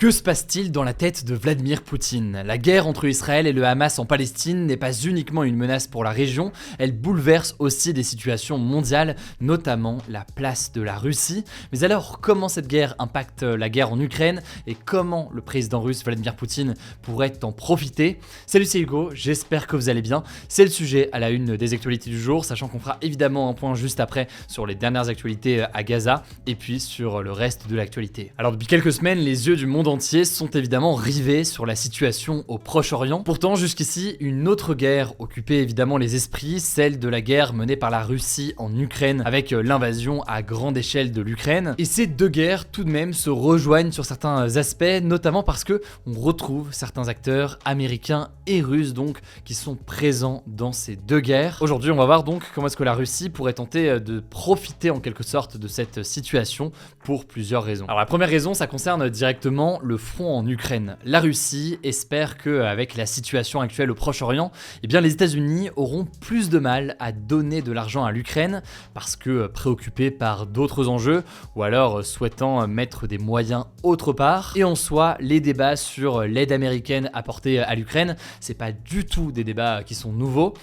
Que se passe-t-il dans la tête de Vladimir Poutine? La guerre entre Israël et le Hamas en Palestine n'est pas uniquement une menace pour la région, elle bouleverse aussi des situations mondiales, notamment la place de la Russie. Mais alors, comment cette guerre impacte la guerre en Ukraine et comment le président russe Vladimir Poutine pourrait en profiter? Salut, c'est Hugo, j'espère que vous allez bien. C'est le sujet à la une des actualités du jour, sachant qu'on fera évidemment un point juste après sur les dernières actualités à Gaza et puis sur le reste de l'actualité. Alors depuis quelques semaines, les yeux du monde entier sont évidemment rivés sur la situation au Proche-Orient. Pourtant, jusqu'ici, une autre guerre occupait évidemment les esprits, celle de la guerre menée par la Russie en Ukraine, avec l'invasion à grande échelle de l'Ukraine. Et ces deux guerres, tout de même, se rejoignent sur certains aspects, notamment parce que on retrouve certains acteurs américains et russes donc qui sont présents dans ces deux guerres. Aujourd'hui, on va voir donc comment est-ce que la Russie pourrait tenter de profiter en quelque sorte de cette situation pour plusieurs raisons. Alors la première raison, ça concerne directement le front en Ukraine. La Russie espère qu'avec la situation actuelle au Proche-Orient, eh bien les États-Unis auront plus de mal à donner de l'argent à l'Ukraine parce que préoccupés par d'autres enjeux ou alors souhaitant mettre des moyens autre part. Et en soi, les débats sur l'aide américaine apportée à l'Ukraine, c'est pas du tout des débats qui sont nouveaux.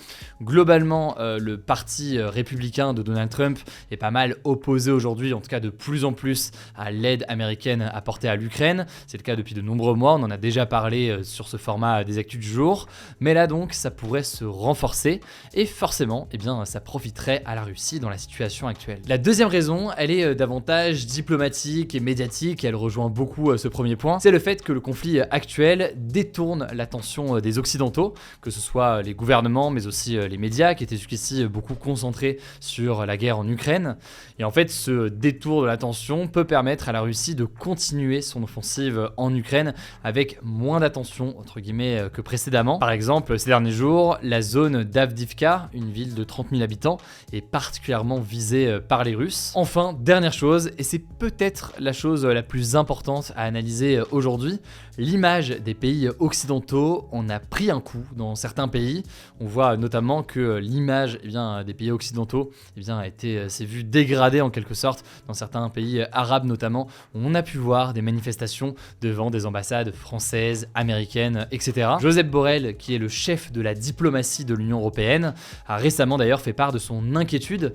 Globalement, le parti républicain de Donald Trump est pas mal opposé aujourd'hui, en tout cas de plus en plus, à l'aide américaine apportée à l'Ukraine. C'est le cas depuis de nombreux mois, on en a déjà parlé sur ce format des actus du jour. Mais là donc, ça pourrait se renforcer et forcément, eh bien, ça profiterait à la Russie dans la situation actuelle. La deuxième raison, elle est davantage diplomatique et médiatique, et elle rejoint beaucoup ce premier point. C'est le fait que le conflit actuel détourne l'attention des Occidentaux, que ce soit les gouvernements, mais aussi les médias, qui étaient jusqu'ici beaucoup concentrés sur la guerre en Ukraine. Et en fait, ce détour de l'attention peut permettre à la Russie de continuer son offensive en Ukraine avec moins d'attention entre guillemets que précédemment. Par exemple, ces derniers jours, la zone d'Avdiivka, une ville de 30 000 habitants, est particulièrement visée par les Russes. Enfin, dernière chose, et c'est peut-être la chose la plus importante à analyser aujourd'hui, l'image des pays occidentaux en a pris un coup dans certains pays. On voit notamment que l'image des pays occidentaux s'est vue dégradée en quelque sorte dans certains pays arabes notamment, où on a pu voir des manifestations devant des ambassades françaises, américaines, etc. Josep Borrell, qui est le chef de la diplomatie de l'Union européenne, a récemment d'ailleurs fait part de son inquiétude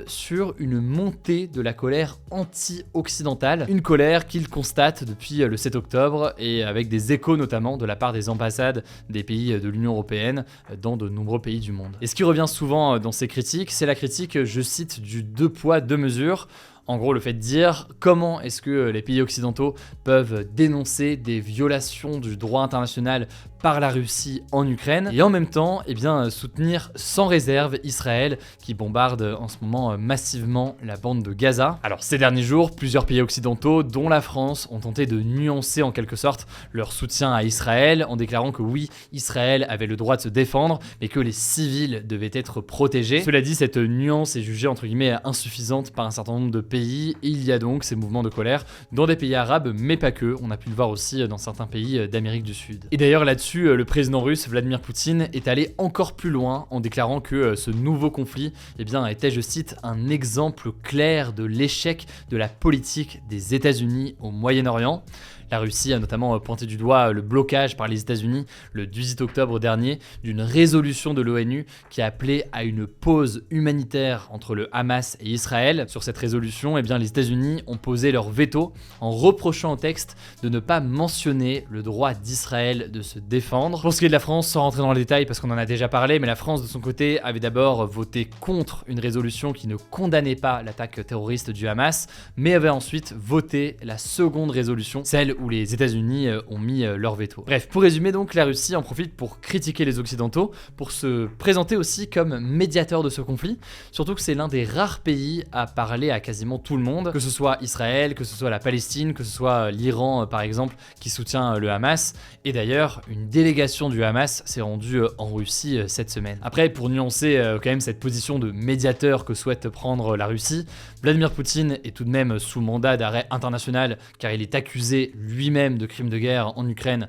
sur une montée de la colère anti-occidentale, une colère qu'il constate depuis le 7 octobre et avec des échos notamment de la part des ambassades des pays de l'Union européenne dans de nombreux pays du monde. Et ce qui revient souvent dans ces critiques, c'est la critique, je cite, du deux poids, deux mesures. En gros, le fait de dire comment est-ce que les pays occidentaux peuvent dénoncer des violations du droit international par la Russie en Ukraine et en même temps soutenir sans réserve Israël qui bombarde en ce moment massivement la bande de Gaza. Alors ces derniers jours, plusieurs pays occidentaux, dont la France, ont tenté de nuancer en quelque sorte leur soutien à Israël en déclarant que oui, Israël avait le droit de se défendre mais que les civils devaient être protégés. Cela dit, cette nuance est jugée entre guillemets insuffisante par un certain nombre de pays. Il y a donc ces mouvements de colère dans des pays arabes, mais pas que. On a pu le voir aussi dans certains pays d'Amérique du Sud. Et d'ailleurs là-dessus, le président russe Vladimir Poutine est allé encore plus loin en déclarant que ce nouveau conflit était, je cite, un exemple clair de l'échec de la politique des États-Unis au Moyen-Orient. La Russie a notamment pointé du doigt le blocage par les États-Unis le 18 octobre dernier d'une résolution de l'ONU qui appelait à une pause humanitaire entre le Hamas et Israël. Sur cette résolution, les États-Unis ont posé leur veto en reprochant au texte de ne pas mentionner le droit d'Israël de se défendre. Pour ce qui est de la France, sans rentrer dans le détail parce qu'on en a déjà parlé, mais la France de son côté avait d'abord voté contre une résolution qui ne condamnait pas l'attaque terroriste du Hamas, mais avait ensuite voté la seconde résolution, celle où les États-Unis ont mis leur veto. Bref, pour résumer donc, la Russie en profite pour critiquer les Occidentaux, pour se présenter aussi comme médiateur de ce conflit, surtout que c'est l'un des rares pays à parler à quasiment tout le monde, que ce soit Israël, que ce soit la Palestine, que ce soit l'Iran par exemple, qui soutient le Hamas, et d'ailleurs, une délégation du Hamas s'est rendue en Russie cette semaine. Après, pour nuancer quand même cette position de médiateur que souhaite prendre la Russie, Vladimir Poutine est tout de même sous mandat d'arrêt international car il est accusé lui-même de crimes de guerre en Ukraine.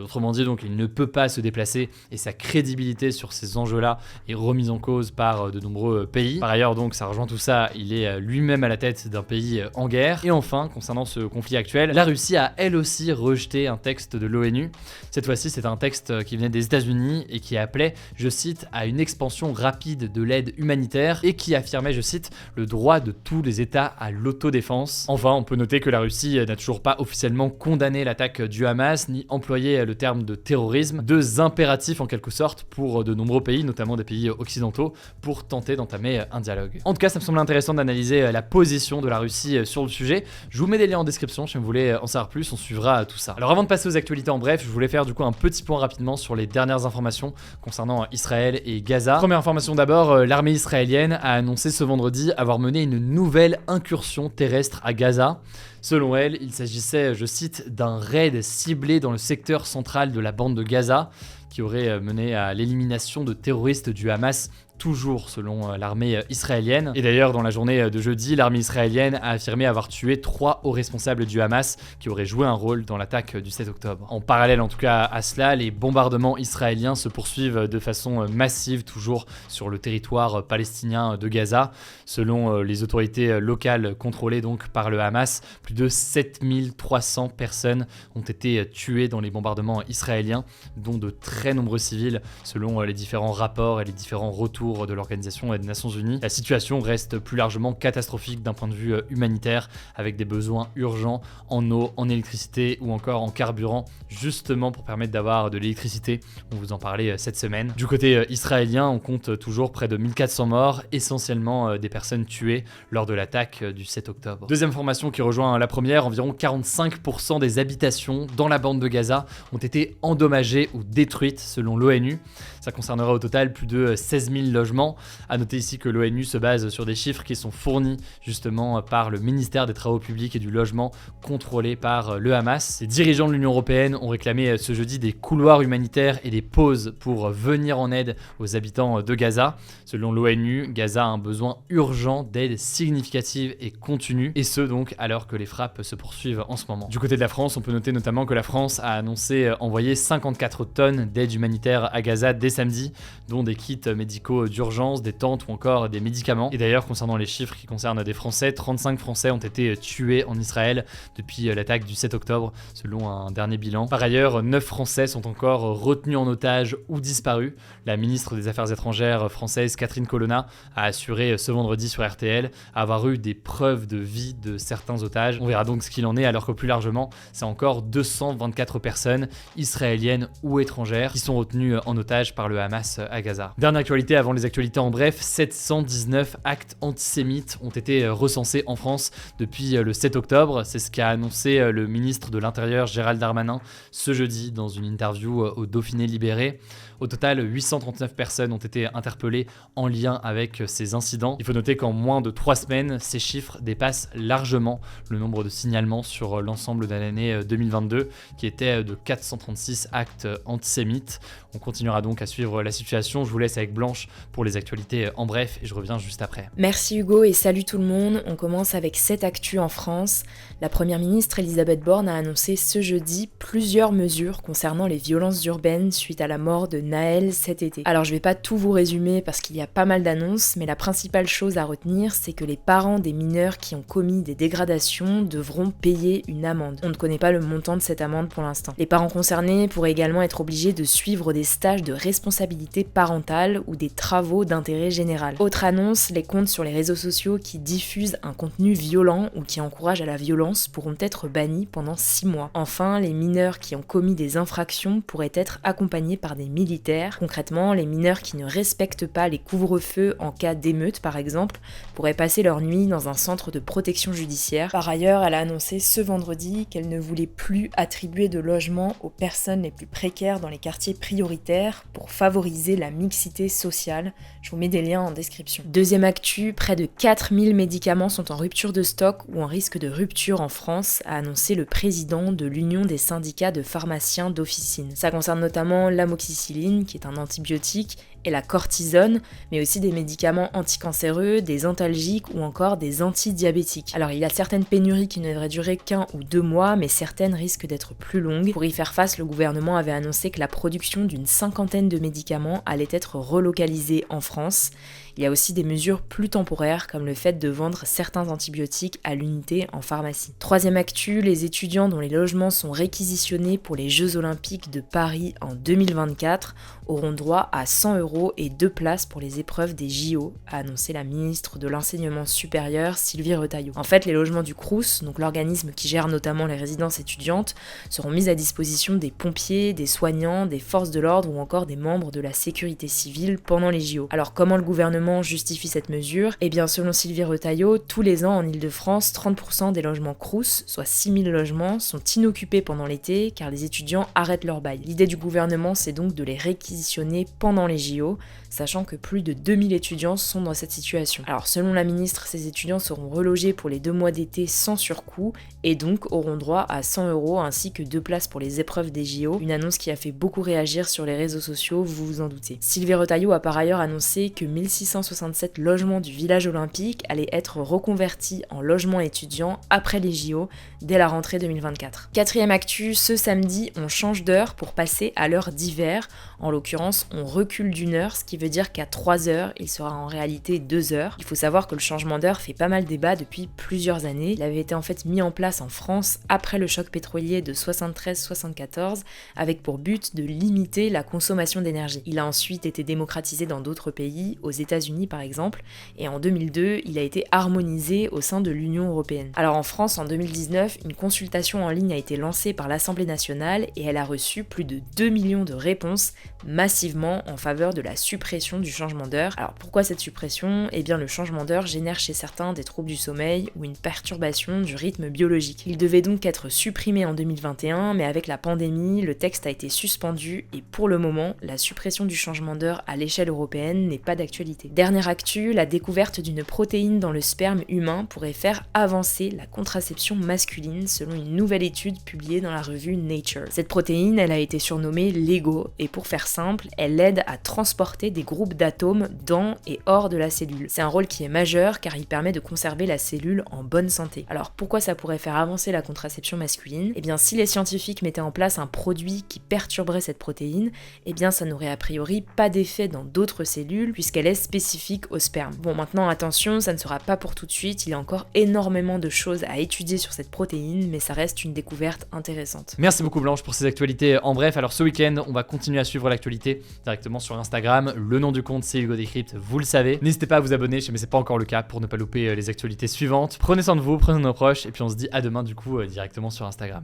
Autrement dit, donc, il ne peut pas se déplacer et sa crédibilité sur ces enjeux-là est remise en cause par de nombreux pays. Par ailleurs, donc, ça rejoint tout ça, il est lui-même à la tête d'un pays en guerre. Et enfin, concernant ce conflit actuel, la Russie a elle aussi rejeté un texte de l'ONU. Cette fois-ci, c'est un texte qui venait des États-Unis et qui appelait, je cite, à une expansion rapide de l'aide humanitaire et qui affirmait, je cite, le droit de tous les États à l'autodéfense. Enfin, on peut noter que la Russie n'a toujours pas officiellement condamné l'attaque du Hamas ni employé le terme de terrorisme, deux impératifs en quelque sorte pour de nombreux pays, notamment des pays occidentaux, pour tenter d'entamer un dialogue. En tout cas, ça me semble intéressant d'analyser la position de la Russie sur le sujet. Je vous mets des liens en description si vous voulez en savoir plus, on suivra tout ça. Alors avant de passer aux actualités en bref, je voulais faire du coup un petit point rapidement sur les dernières informations concernant Israël et Gaza. Première information d'abord, l'armée israélienne a annoncé ce vendredi avoir mené une nouvelle incursion terrestre à Gaza. Selon elle, il s'agissait, je cite, d'un raid ciblé dans le secteur central de la bande de Gaza qui aurait mené à l'élimination de terroristes du Hamas, toujours selon l'armée israélienne. Et d'ailleurs, dans la journée de jeudi, l'armée israélienne a affirmé avoir tué 3 hauts responsables du Hamas qui auraient joué un rôle dans l'attaque du 7 octobre. En parallèle, en tout cas à cela, les bombardements israéliens se poursuivent de façon massive, toujours sur le territoire palestinien de Gaza. Selon les autorités locales contrôlées donc par le Hamas, plus de 7300 personnes ont été tuées dans les bombardements israéliens, dont de très nombreux civils, selon les différents rapports et les différents retours de l'Organisation des Nations Unies. La situation reste plus largement catastrophique d'un point de vue humanitaire, avec des besoins urgents en eau, en électricité ou encore en carburant, justement pour permettre d'avoir de l'électricité. On vous en parlait cette semaine. Du côté israélien, on compte toujours près de 1400 morts, essentiellement des personnes tuées lors de l'attaque du 7 octobre. Deuxième information qui rejoint la première, environ 45% des habitations dans la bande de Gaza ont été endommagées ou détruites selon l'ONU. Ça concernera au total plus de 16 000 logements. A noter ici que l'ONU se base sur des chiffres qui sont fournis justement par le ministère des Travaux Publics et du Logement, contrôlé par le Hamas. Les dirigeants de l'Union Européenne ont réclamé ce jeudi des couloirs humanitaires et des pauses pour venir en aide aux habitants de Gaza. Selon l'ONU, Gaza a un besoin urgent d'aide significative et continue, et ce donc alors que les frappes se poursuivent en ce moment. Du côté de la France, on peut noter notamment que la France a annoncé envoyer 54 tonnes d'aide humanitaire à Gaza dès samedi, dont des kits médicaux d'urgence, des tentes ou encore des médicaments. Et d'ailleurs, concernant les chiffres qui concernent des Français, 35 Français ont été tués en Israël depuis l'attaque du 7 octobre, selon un dernier bilan. Par ailleurs, 9 Français sont encore retenus en otage ou disparus. La ministre des Affaires étrangères française, Catherine Colonna, a assuré ce vendredi sur RTL avoir eu des preuves de vie de certains otages. On verra donc ce qu'il en est, alors que plus largement, c'est encore 224 personnes, israéliennes ou étrangères, qui sont retenues en otage par le Hamas à Gaza. Dernière actualité avant les actualités en bref, 719 actes antisémites ont été recensés en France depuis le 7 octobre. C'est ce qu'a annoncé le ministre de l'Intérieur Gérald Darmanin ce jeudi dans une interview au Dauphiné Libéré. Au total, 839 personnes ont été interpellées en lien avec ces incidents. Il faut noter qu'en moins de 3 semaines, ces chiffres dépassent largement le nombre de signalements sur l'ensemble de l'année 2022, qui était de 436 actes antisémites. On continuera donc à suivre la situation. Je vous laisse avec Blanche pour les actualités en bref et je reviens juste après. Merci Hugo et salut tout le monde. On commence avec cette actu en France. La première ministre Elisabeth Borne a annoncé ce jeudi plusieurs mesures concernant les violences urbaines suite à la mort de Naël cet été. Alors je vais pas tout vous résumer parce qu'il y a pas mal d'annonces, mais la principale chose à retenir, c'est que les parents des mineurs qui ont commis des dégradations devront payer une amende. On ne connaît pas le montant de cette amende pour l'instant. Les parents concernés pourraient également être obligés de suivre des stages de responsabilité parentale ou des travaux d'intérêt général. Autre annonce, les comptes sur les réseaux sociaux qui diffusent un contenu violent ou qui encourage à la violence pourront être bannis pendant 6 mois. Enfin, les mineurs qui ont commis des infractions pourraient être accompagnés par des militaires. Concrètement, les mineurs qui ne respectent pas les couvre-feux en cas d'émeute par exemple, pourraient passer leur nuit dans un centre de protection judiciaire. Par ailleurs, elle a annoncé ce vendredi qu'elle ne voulait plus attribuer de logements aux personnes les plus précaires dans les quartiers prioritaires pour favoriser la mixité sociale. médical. Je vous mets des liens en description. Deuxième actu, près de 4000 médicaments sont en rupture de stock ou en risque de rupture en France, a annoncé le président de l'Union des syndicats de pharmaciens d'officine. Ça concerne notamment l'amoxicilline, qui est un antibiotique, et la cortisone, mais aussi des médicaments anticancéreux, des antalgiques ou encore des antidiabétiques. Alors il y a certaines pénuries qui ne devraient durer qu'1 ou 2 mois, mais certaines risquent d'être plus longues. Pour y faire face, le gouvernement avait annoncé que la production d'une 50aine de médicaments allait être relocalisée en France. Il y a aussi des mesures plus temporaires, comme le fait de vendre certains antibiotiques à l'unité en pharmacie. Troisième actu, les étudiants dont les logements sont réquisitionnés pour les Jeux Olympiques de Paris en 2024 auront droit à 100 € et 2 places pour les épreuves des JO, a annoncé la ministre de l'Enseignement supérieur Sylvie Retailleau. En fait, les logements du Crous, donc l'organisme qui gère notamment les résidences étudiantes, seront mis à disposition des pompiers, des soignants, des forces de l'ordre ou encore des membres de la sécurité civile pendant les JO. Alors comment le gouvernement justifie cette mesure? Eh bien selon Sylvie Retailleau, tous les ans en Ile-de-France, 30% des logements Crous, soit 6000 logements, sont inoccupés pendant l'été car les étudiants arrêtent leur bail. L'idée du gouvernement, c'est donc de les réquisitionner pendant les JO, sachant que plus de 2000 étudiants sont dans cette situation. Alors selon la ministre, ces étudiants seront relogés pour les 2 mois d'été sans surcoût et donc auront droit à 100 € ainsi que 2 places pour les épreuves des JO, une annonce qui a fait beaucoup réagir sur les réseaux sociaux, vous vous en doutez. Sylvie Retailleau a par ailleurs annoncé que 1667 logements du village olympique allaient être reconvertis en logements étudiants après les JO dès la rentrée 2024. Quatrième actu, ce samedi, on change d'heure pour passer à l'heure d'hiver. En l'occurrence, on recule d'1 heure, ce qui veut dire qu'à 3 heures, il sera en réalité 2 heures. Il faut savoir que le changement d'heure fait pas mal débat depuis plusieurs années. Il avait été en fait mis en place en France après le choc pétrolier de 73-74, avec pour but de limiter la consommation d'énergie. Il a ensuite été démocratisé dans d'autres pays, aux États-Unis par exemple, et en 2002, il a été harmonisé au sein de l'Union européenne. Alors en France, en 2019, une consultation en ligne a été lancée par l'Assemblée nationale et elle a reçu plus de 2 millions de réponses massivement en faveur de la suppression du changement d'heure. Alors pourquoi cette suppression? Eh bien le changement d'heure génère chez certains des troubles du sommeil ou une perturbation du rythme biologique. Il devait donc être supprimé en 2021, mais avec la pandémie, le texte a été suspendu et pour le moment, la suppression du changement d'heure à l'échelle européenne n'est pas d'actualité. Dernière actu, la découverte d'une protéine dans le sperme humain pourrait faire avancer la contraception masculine selon une nouvelle étude publiée dans la revue Nature. Cette protéine, elle a été surnommée LEGO et pour faire simple, elle aide à transporter des groupes d'atomes dans et hors de la cellule. C'est un rôle qui est majeur car il permet de conserver la cellule en bonne santé. Alors pourquoi ça pourrait faire avancer la contraception masculine? Eh bien si les scientifiques mettaient en place un produit qui perturberait cette protéine, eh bien ça n'aurait a priori pas d'effet dans d'autres cellules puisqu'elle est spécifique au sperme. Bon maintenant attention, ça ne sera pas pour tout de suite, il y a encore énormément de choses à étudier sur cette protéine, mais ça reste une découverte intéressante. Merci beaucoup Blanche pour ces actualités en bref. Alors ce week-end, on va continuer à suivre l'actualité directement sur Instagram. Le nom du compte c'est Hugo Décrypte, vous le savez. N'hésitez pas à vous abonner, mais c'est pas encore le cas pour ne pas louper les actualités suivantes. Prenez soin de vous, prenez soin de nos proches et puis on se dit à demain du coup directement sur Instagram.